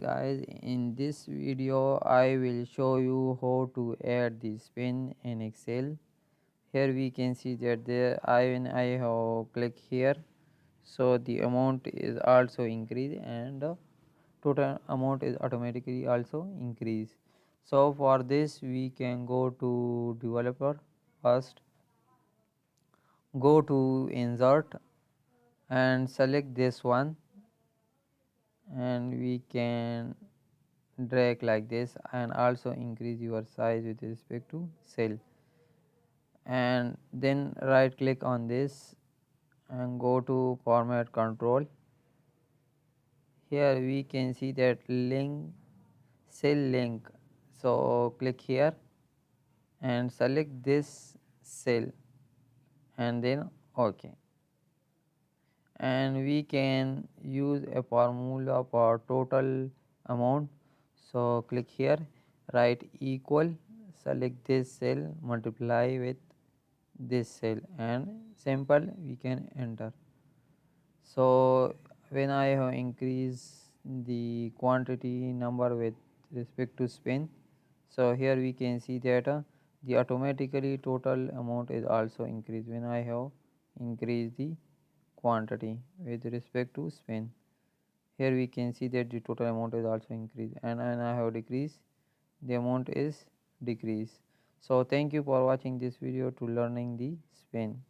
Guys, in this video I will show you how to add the spin in Excel. Here we can see that when I have click here, so the amount is also increased and the total amount is automatically also increased. So for this we can go to developer first, go to insert and select this one, and we can drag like this and also increase your size with respect to cell, and then right click on this and go to format control. Here we can see that link, cell link, so click here and select this cell and then OK, and we can use a formula for total amount. So click here, write equal, select this cell, multiply with this cell, and simple we can enter. So when I have increased the quantity number with respect to spin, so here we can see that the automatically total amount is also increased when I have increased the quantity with respect to spin. Here we can see that the total amount is also increased, and when I have decreased, the amount is decreased. So thank you for watching this video to learning the spin.